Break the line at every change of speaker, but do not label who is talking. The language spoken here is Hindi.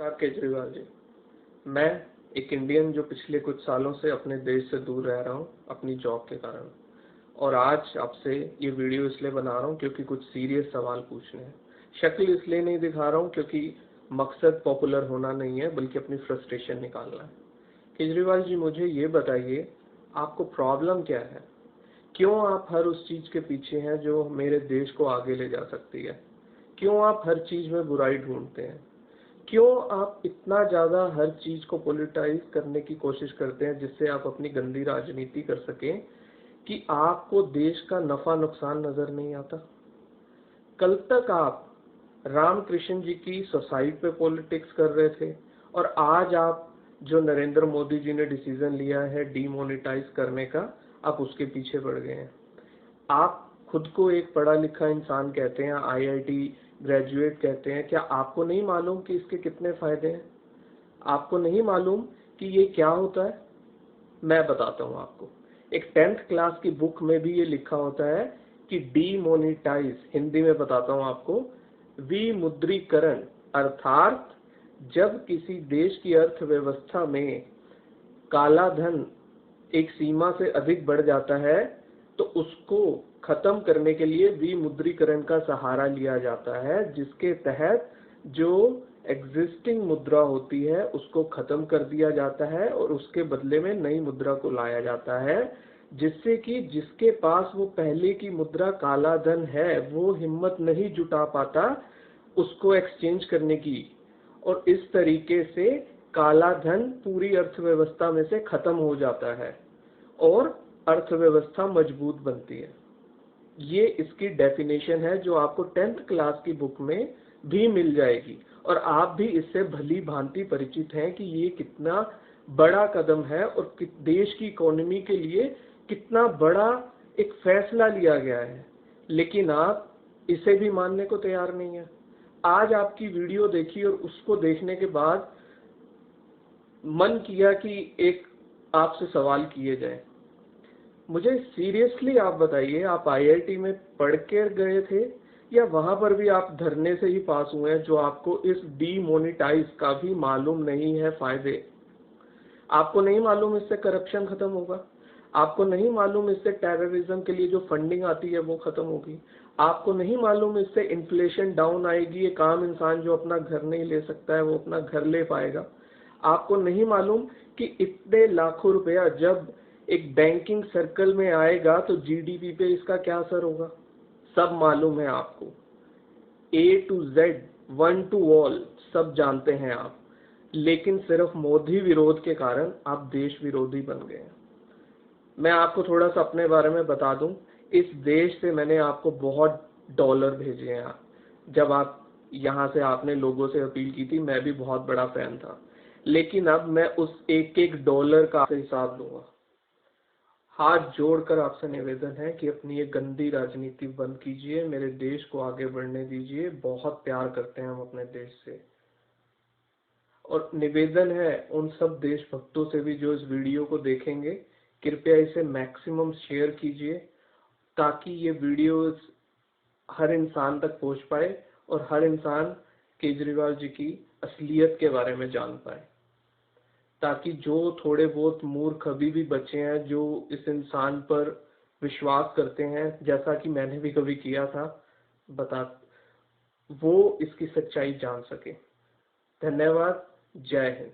नमस्कार केजरीवाल जी। मैं एक इंडियन जो पिछले कुछ सालों से अपने देश से दूर रह रहा हूँ अपनी जॉब के कारण, और आज आपसे ये वीडियो इसलिए बना रहा हूँ क्योंकि कुछ सीरियस सवाल पूछने हैं। शक्ल इसलिए नहीं दिखा रहा हूँ क्योंकि मकसद पॉपुलर होना नहीं है, बल्कि अपनी फ्रस्ट्रेशन निकालना है। केजरीवाल जी, मुझे ये बताइए, आपको प्रॉब्लम क्या है? क्यों आप हर उस चीज के पीछे हैं जो मेरे देश को आगे ले जा सकती है? क्यों आप हर चीज में बुराई ढूंढते हैं? क्यों आप इतना ज्यादा हर चीज को पॉलिटिसाइज करने की कोशिश करते हैं जिससे आप अपनी गंदी राजनीति कर सकें कि आपको देश का नफा नुकसान नजर नहीं आता? कल तक आप रामकृष्ण जी की सोसाइटी पे पॉलिटिक्स कर रहे थे, और आज आप जो नरेंद्र मोदी जी ने डिसीजन लिया है डीमोनेटाइज करने का, आप उसके पीछे पड़ गए हैं। आप खुद को एक पढ़ा लिखा इंसान कहते हैं, आईआईटी ग्रेजुएट कहते हैं। क्या आपको नहीं मालूम कि इसके कितने फायदे हैं? आपको नहीं मालूम कि ये क्या होता है? मैं बताता हूँ आपको। एक 10th क्लास की बुक में भी ये लिखा होता है कि डीमोनेटाइज, हिंदी में बताता हूँ आपको, विमुद्रीकरण, अर्थात जब किसी देश की अर्थव्यवस्था में काला धन एक सीमा से अधिक बढ़ जाता है तो उसको खत्म करने के लिए विमुद्रीकरण का सहारा लिया जाता है, जिसके तहत जो एग्जिस्टिंग मुद्रा होती है उसको खत्म कर दिया जाता है और उसके बदले में नई मुद्रा को लाया जाता है, जिससे कि जिसके पास वो पहले की मुद्रा काला धन है वो हिम्मत नहीं जुटा पाता उसको एक्सचेंज करने की, और इस तरीके से काला धन पूरी अर्थव्यवस्था में से खत्म हो जाता है और अर्थव्यवस्था मजबूत बनती है। ये इसकी डेफिनेशन है जो आपको 10th क्लास की बुक में भी मिल जाएगी, और आप भी इससे भली भांति परिचित हैं कि ये कितना बड़ा कदम है और देश की इकोनॉमी के लिए कितना बड़ा एक फैसला लिया गया है। लेकिन आप इसे भी मानने को तैयार नहीं है। आज आपकी वीडियो देखी और उसको देखने के बाद मन किया कि एक आपसे सवाल किए जाए। मुझे सीरियसली आप बताइए, आप आईआईटी में पढ़ के गए थे या वहां पर भी आप धरने से ही पास हुए हैं जो आपको इस डीमोनेटाइज का भी मालूम नहीं है फायदे? आपको नहीं मालूम इससे करप्शन खत्म होगा? आपको नहीं मालूम इससे टेररिज्म के लिए जो फंडिंग आती है वो खत्म होगी? आपको नहीं मालूम इससे इन्फ्लेशन डाउन आएगी, एक आम इंसान जो अपना घर नहीं ले सकता है वो अपना घर ले पाएगा? आपको नहीं मालूम कि इतने लाखों रुपया जब एक बैंकिंग सर्कल में आएगा तो जीडीपी पे इसका क्या असर होगा? सब मालूम है आपको, A to Z, one two all, सब जानते हैं आप। लेकिन सिर्फ मोदी विरोध के कारण आप देश विरोधी बन गए हैं। मैं आपको थोड़ा सा अपने बारे में बता दूं, इस देश से मैंने आपको बहुत डॉलर भेजे हैं। जब आप यहाँ से आपने लोगों से अपील की थी, मैं भी बहुत बड़ा फैन था, लेकिन अब मैं उस एक एक डॉलर का हिसाब दूंगा। हाथ जोड़कर आपसे निवेदन है कि अपनी ये गंदी राजनीति बंद कीजिए, मेरे देश को आगे बढ़ने दीजिए। बहुत प्यार करते हैं हम अपने देश से, और निवेदन है उन सब देशभक्तों से भी जो इस वीडियो को देखेंगे, कृपया इसे मैक्सिमम शेयर कीजिए ताकि ये वीडियो हर इंसान तक पहुंच पाए और हर इंसान केजरीवाल जी की असलियत के बारे में जान पाए, ताकि जो थोड़े बहुत मूर्ख अभी भी बचे हैं जो इस इंसान पर विश्वास करते हैं, जैसा कि मैंने भी कभी किया था, वो इसकी सच्चाई जान सके। धन्यवाद। जय हिंद।